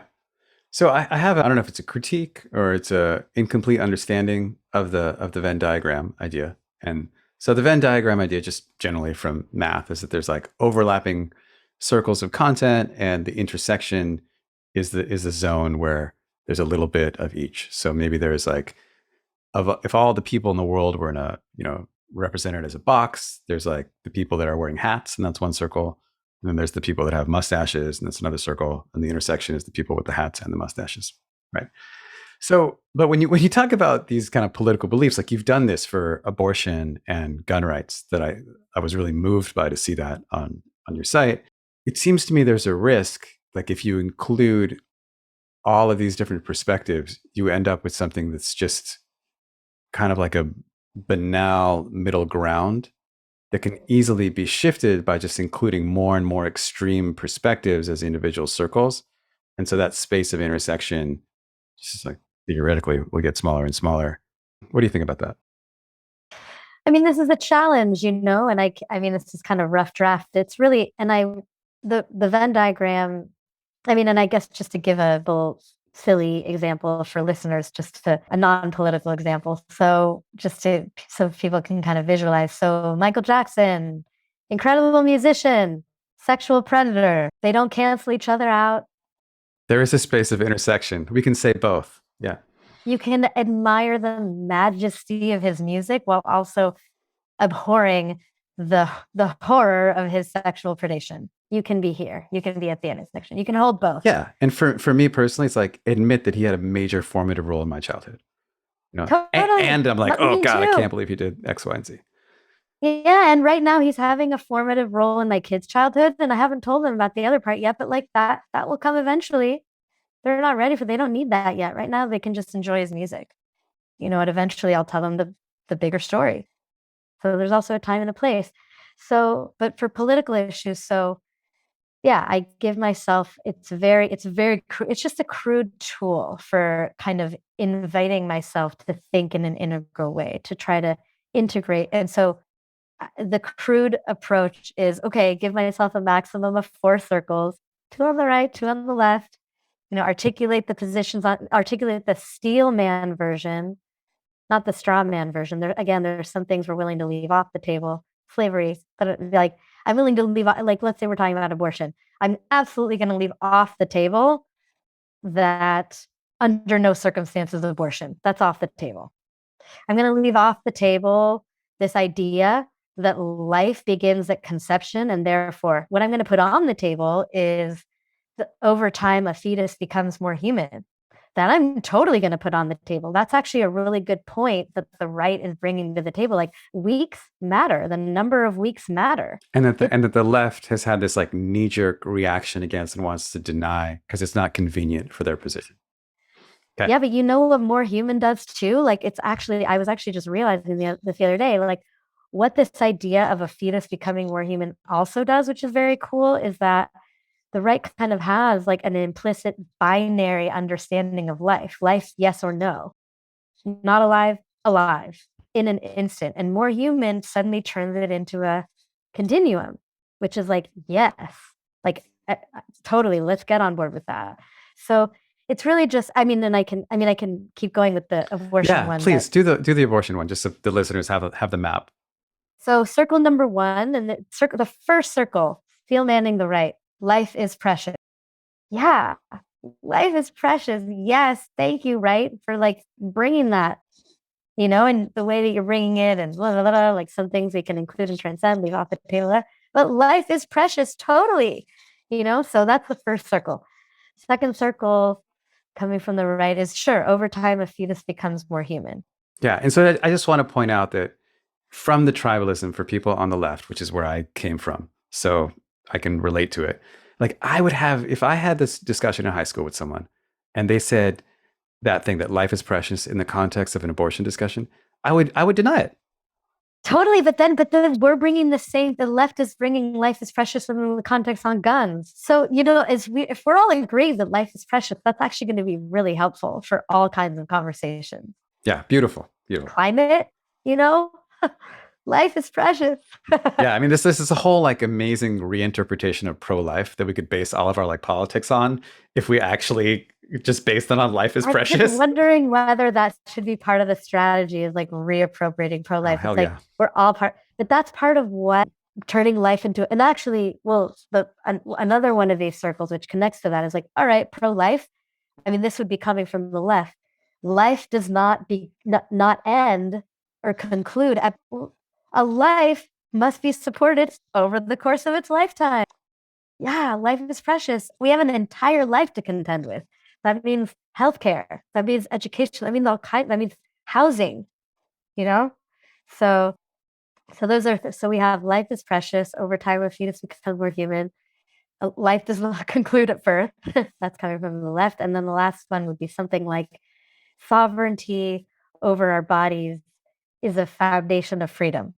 So I have, I don't know if it's a critique or it's a incomplete understanding of the Venn diagram idea. And so the Venn diagram idea, just generally from math, is that there's like overlapping circles of content, and the intersection is the zone where there's a little bit of each. So maybe there's like, if all the people in the world were in a, represented as a box, there's like the people that are wearing hats, and that's one circle. And then there's the people that have mustaches, and that's another circle. And the intersection is the people with the hats and the mustaches, right? So, but when you talk about these kind of political beliefs, like you've done this for abortion and gun rights, that I was really moved by to see that on your site. It seems to me there's a risk, like if you include all of these different perspectives, you end up with something that's just kind of like a banal middle ground that can easily be shifted by just including more and more extreme perspectives as individual circles. And so that space of intersection, just like theoretically, will get smaller and smaller. What do you think about that? I mean, this is a challenge, and I mean, this is kind of rough draft. It's really, the Venn diagram, I mean, and I guess just to give a little silly example for listeners, a non-political example. So so people can kind of visualize. So Michael Jackson, incredible musician, sexual predator. They don't cancel each other out. There is a space of intersection. We can say both. Yeah. You can admire the majesty of his music while also abhorring the horror of his sexual predation. You can be here. You can be at the intersection. You can hold both. Yeah. And for me personally, it's like, admit that he had a major formative role in my childhood. Totally. And I'm like, oh God, too. I can't believe he did X, Y, and Z. Yeah, and right now he's having a formative role in my kids' childhood, and I haven't told them about the other part yet, but like that will come eventually. They're not ready they don't need that yet. Right now they can just enjoy his music. And eventually I'll tell them the bigger story. So there's also a time and a place. So, but for political issues, so yeah, I give myself, it's just a crude tool for kind of inviting myself to think in an integral way, to try to integrate. And so the crude approach is, okay, give myself a maximum of 4 circles, 2 on the right, 2 on the left, articulate the steel man version, not the straw man version. There's some things we're willing to leave off the table, slavery, but like, I'm willing to leave, like, let's say we're talking about abortion. I'm absolutely going to leave off the table that under no circumstances abortion. That's off the table. I'm going to leave off the table this idea that life begins at conception. And therefore, what I'm going to put on the table is that over time, a fetus becomes more human. That I'm totally going to put on the table. That's actually a really good point that the right is bringing to the table. Like weeks matter, the number of weeks matter. And that the left has had this like knee-jerk reaction against and wants to deny because it's not convenient for their position. Okay. Yeah, but you know what more human does too? Like it's actually, I was actually just realizing the other day, like what this idea of a fetus becoming more human also does, which is very cool, is that the right kind of has like an implicit binary understanding of life. Life, yes or no. Not alive, alive in an instant. And more human suddenly turns it into a continuum, which is like, yes, like totally, let's get on board with that. So it's really just, I mean, I can keep going with the abortion one. Please do the abortion one, just so the listeners have the map. So circle number one, and the first circle, feel manning the right. Life is precious. Yeah, life is precious. Yes, thank you, right, for like bringing that, and the way that you're bringing it, and blah, blah, blah, like some things we can include and transcend, leave off the table. But life is precious, totally. So that's the first circle. Second circle, coming from the right, is sure, over time, a fetus becomes more human. Yeah, and so I just want to point out that from the tribalism for people on the left, which is where I came from, so I can relate to it. Like I would have, if I had this discussion in high school with someone and they said that thing that life is precious in the context of an abortion discussion, I would deny it. Totally, but then we're bringing the left is bringing life is precious in the context on guns. So, if we're all agreed that life is precious, that's actually going to be really helpful for all kinds of conversations. Yeah, beautiful. Climate, life is precious. Yeah, I mean, this is a whole like amazing reinterpretation of pro-life that we could base all of our like politics on if we actually just based on life is precious. I'm wondering whether that should be part of the strategy, is like reappropriating pro-life. Oh, it's like we're all part, but that's part of what turning life into. And actually, well, another one of these circles which connects to that is like, all right, pro-life. I mean, this would be coming from the left. Life does not end or conclude at a life must be supported over the course of its lifetime. Yeah, life is precious. We have an entire life to contend with. That means healthcare. That means education. That means housing. So those are. So we have life is precious. Over time, a fetus becomes more human. Life does not conclude at birth. That's coming from the left. And then the last one would be something like sovereignty over our bodies is a foundation of freedom.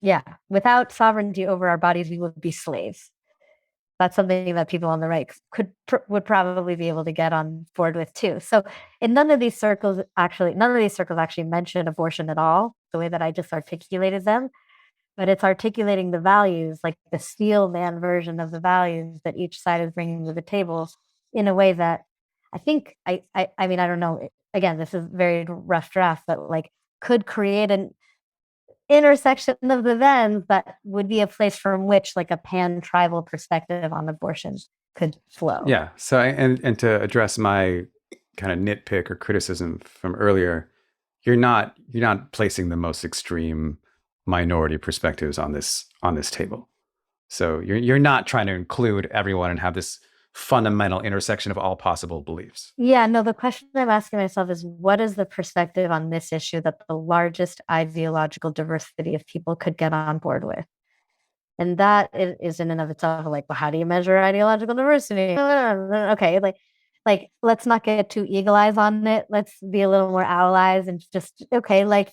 Yeah, without sovereignty over our bodies, we would be slaves. That's something that people on the right would probably be able to get on board with too. So, in none of these circles actually mention abortion at all, the way that I just articulated them. But it's articulating the values, like the steel man version of the values that each side is bringing to the table, in a way that I think I mean, I don't know. Again, this is very rough draft, but like could create an intersection of the Venns that would be a place from which like a pan-tribal perspective on abortion could flow. Yeah. So, and to address my kind of nitpick or criticism from earlier, you're not placing the most extreme minority perspectives on this table. So you're not trying to include everyone and have this fundamental intersection of all possible beliefs. Yeah, no, the question I'm asking myself is, what is the perspective on this issue that the largest ideological diversity of people could get on board with? And that is in and of itself like, well, how do you measure ideological diversity? Okay, like let's not get too eagle-eyes on it. Let's be a little more owl-eyes and just, okay, like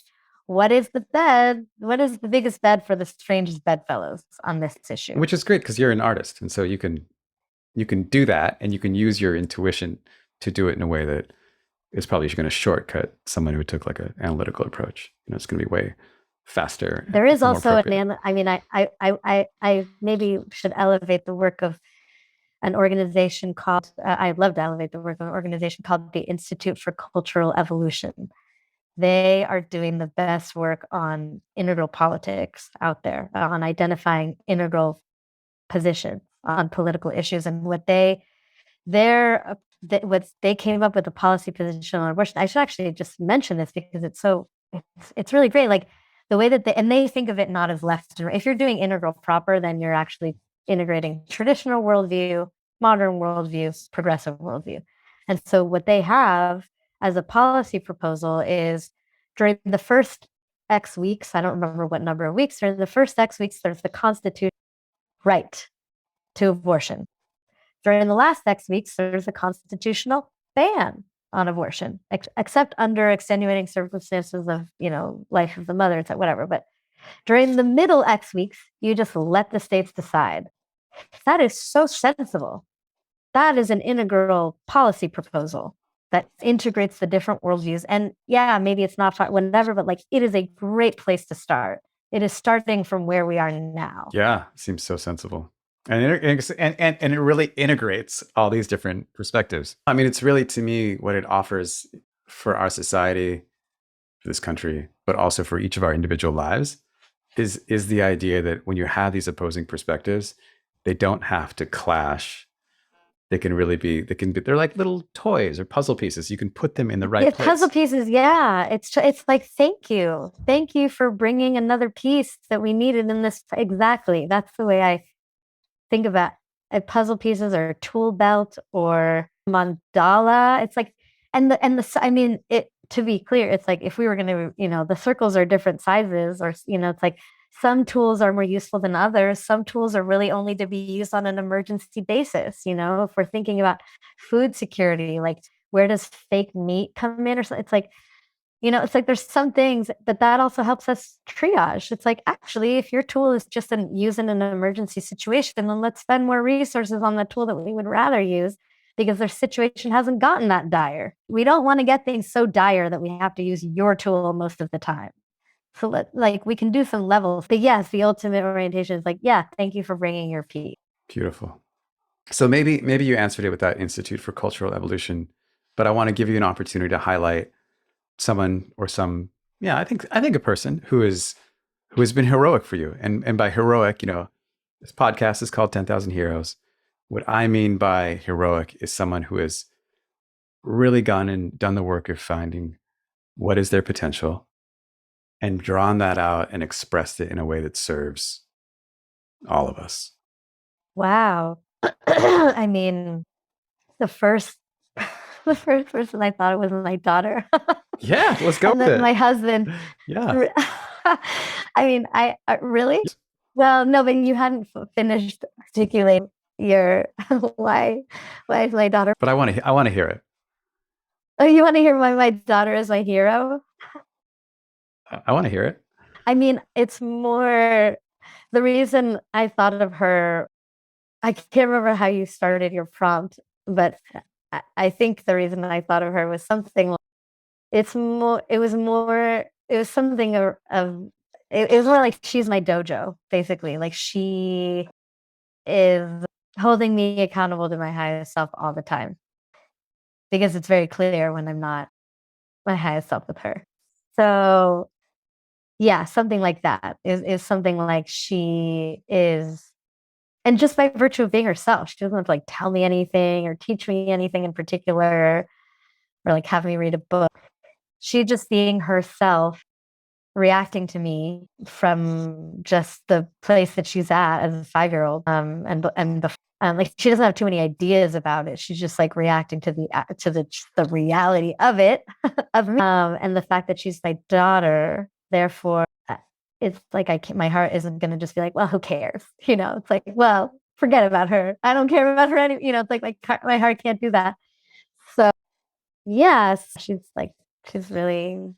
what is the bed? What is the biggest bed for the strangest bedfellows on this issue? Which is great because you're an artist. And so you can do that, and you can use your intuition to do it in a way that is probably going to shortcut someone who took like an analytical approach. It's going to be way faster. There is also I maybe should elevate the work of an organization called, I'd love to elevate the work of an organization called the Institute for Cultural Evolution. They are doing the best work on integral politics out there, on identifying integral positions on political issues, and what they came up with a policy position on abortion. I should actually just mention this because it's so it's really great. Like the way that they think of it not as left and right. If you're doing integral proper, then you're actually integrating traditional worldview, modern worldview, progressive worldview. And so what they have as a policy proposal is during the first X weeks, I don't remember what number of weeks, during the first X weeks, there's the constitutional right to abortion. During the last X weeks, there's a constitutional ban on abortion, except under extenuating circumstances of, life of the mother, whatever. But during the middle X weeks, you just let the states decide. That is so sensible. That is an integral policy proposal that integrates the different worldviews. And yeah, maybe it's not whatever, but like it is a great place to start. It is starting from where we are now. Yeah, seems so sensible. And it really integrates all these different perspectives. I mean, it's really, to me, what it offers for our society, for this country, but also for each of our individual lives, is the idea that when you have these opposing perspectives, they don't have to clash. They can really be, they're like little toys or puzzle pieces. You can put them in the right place. Puzzle pieces, yeah. It's like, thank you for bringing another piece that we needed in this. Exactly. That's the way I think about puzzle pieces or a tool belt or mandala. It's like, I mean, to be clear, it's like if we were going to, the circles are different sizes, or, it's like some tools are more useful than others. Some tools are really only to be used on an emergency basis. If we're thinking about food security, like where does fake meat come in or something? It's like, it's like there's some things, but that also helps us triage. It's like, actually, if your tool is just used in an emergency situation, then let's spend more resources on the tool that we would rather use because their situation hasn't gotten that dire. We don't want to get things so dire that we have to use your tool most of the time. So we can do some levels. But yes, the ultimate orientation is like, yeah, thank you for bringing your piece. Beautiful. So maybe you answered it with that Institute for Cultural Evolution, but I want to give you an opportunity to highlight someone or I think a person who has been heroic for you. And by heroic, this podcast is called 10,000 Heroes. What I mean by heroic is someone who has really gone and done the work of finding what is their potential and drawn that out and expressed it in a way that serves all of us. Wow. I mean, the first person I thought it was my daughter. Yeah, let's go and with then it. My husband. Yeah. I mean, I really? Well, no, but you hadn't finished articulating your why is my daughter. But I want to hear it. Oh, you want to hear why my daughter is my hero? I want to hear it. I mean, it's more the reason I thought of her. I can't remember how you started your prompt, but I think the reason I thought of her was something like, it was something it was more like she's my dojo, basically. Like she is holding me accountable to my highest self all the time. Because it's very clear when I'm not my highest self with her. So yeah, something like that is something like she is. And just by virtue of being herself, she doesn't have to like tell me anything or teach me anything in particular or like have me read a book. She just being herself, reacting to me from just the place that she's at as a 5-year-old. Like she doesn't have too many ideas about it. She's just like reacting to the reality of it, of me, and the fact that she's my daughter. Therefore, it's like my heart isn't going to just be like, well, who cares? It's like, well, forget about her. I don't care about her any. It's like my heart can't do that. So, yes, she's my dojo.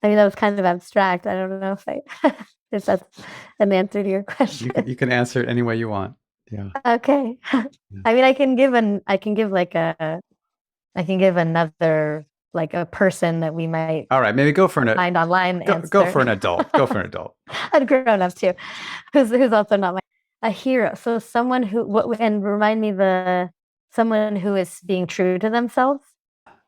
I mean, that was kind of abstract. I don't know if that's an answer to your question. You can answer it any way you want. Yeah. Okay. Yeah. I mean, I can give another like a person that we might. All right, maybe go for find online. Go for an adult. Go for an adult. A grown up too, who's also not a hero. So someone and remind me someone who is being true to themselves.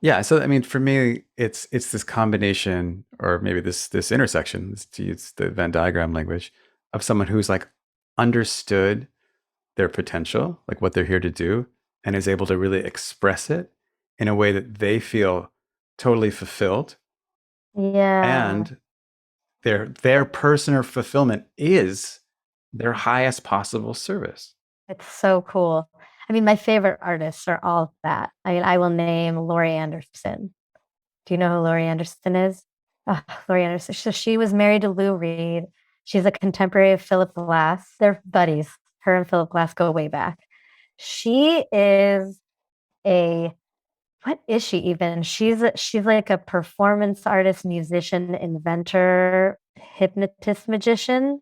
Yeah. So I mean, for me, it's this combination, or maybe this intersection, to use the Venn diagram language, of someone who's like understood their potential, like what they're here to do, and is able to really express it in a way that they feel totally fulfilled Yeah. And their personal fulfillment is their highest possible service. It's so cool. I mean, my favorite artists are all that. I mean, I will name Laurie Anderson. Do you know who Laurie Anderson is? Oh, Laurie Anderson. So she was married to Lou Reed. She's a contemporary of Philip Glass. They're buddies. Her and Philip Glass go way back. She is a what is she even? She's like a performance artist, musician, inventor, hypnotist, magician.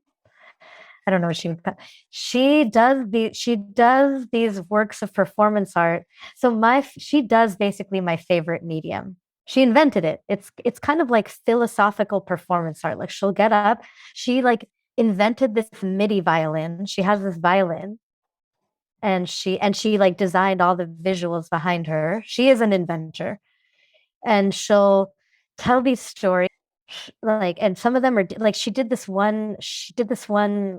I don't know what she would. She does these works of performance art. So she does basically my favorite medium. She invented it. It's kind of like philosophical performance art. Like she'll get up. She like invented this MIDI violin. She has this violin, and she like designed all the visuals behind her. She is an inventor, and she'll tell these stories like, and some of them are like she did this one.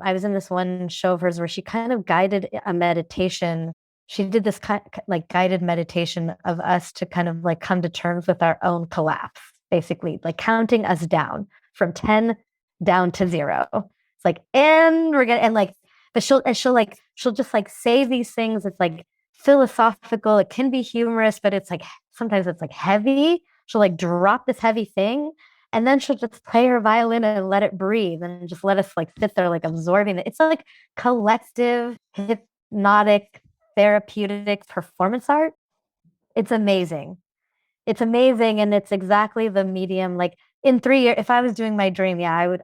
I was in this one show of hers where she kind of guided a meditation. She did this kind like guided meditation of us to kind of like come to terms with our own collapse, basically like counting us down from 10 down to 0. It's like, and we're gonna, and like, but she'll just like say these things. It's like philosophical. It can be humorous, but it's like sometimes it's like heavy. She'll like drop this heavy thing, and then she'll just play her violin and let it breathe and just let us like sit there like absorbing it. It's like collective hypnotic therapeutic performance art. It's amazing. It's amazing, and it's exactly the medium. Like in 3 years, if I was doing my dream, yeah, I would.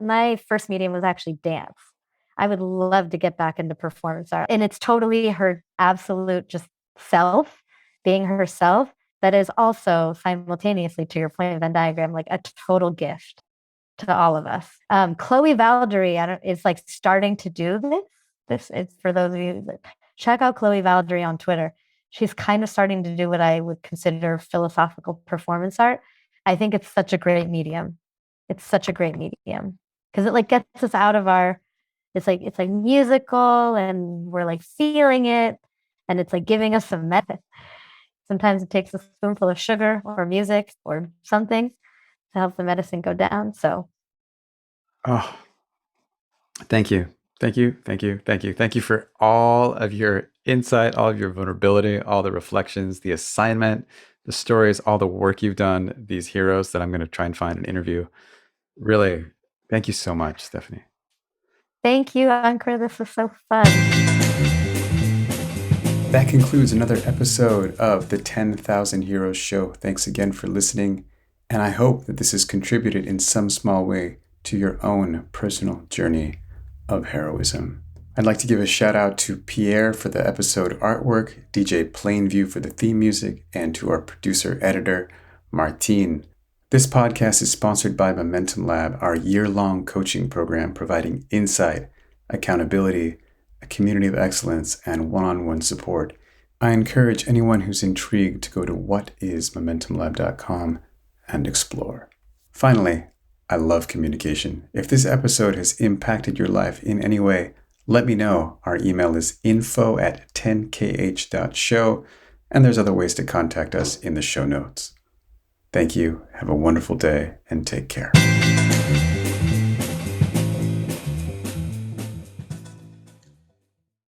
My first medium was actually dance. I would love to get back into performance art, and it's totally her absolute just self, being herself. That is also simultaneously, to your point, Venn diagram, like a total gift to all of us. Chloe Valdary, is like starting to do this. This is for those of you that check out Chloe Valdary on Twitter. She's kind of starting to do what I would consider philosophical performance art. I think it's such a great medium. It's such a great medium because it like gets us out of our. It's like musical, and we're like feeling it, and it's like giving us some method. Sometimes it takes a spoonful of sugar or music or something to help the medicine go down. So, Oh, thank you. Thank you. Thank you. Thank you. Thank you for all of your insight, all of your vulnerability, all the reflections, the assignment, the stories, all the work you've done, these heroes that I'm going to try and find an interview. Really, thank you so much, Stephanie. thank you, Ankur. This was so fun. That concludes another episode of the 10,000 Heroes Show. Thanks again for listening, and I hope that this has contributed in some small way to your own personal journey of heroism. I'd like to give a shout out to Pierre for the episode artwork, DJ Plainview for the theme music, and to our producer-editor, Martine. This podcast is sponsored by Momentum Lab, our year-long coaching program providing insight, accountability, a community of excellence, and one-on-one support. I encourage anyone who's intrigued to go to whatismomentumlab.com and explore. Finally, I love communication. If this episode has impacted your life in any way, let me know. Our email is info@10kh.show, and there's other ways to contact us in the show notes. Thank you, have a wonderful day, and take care.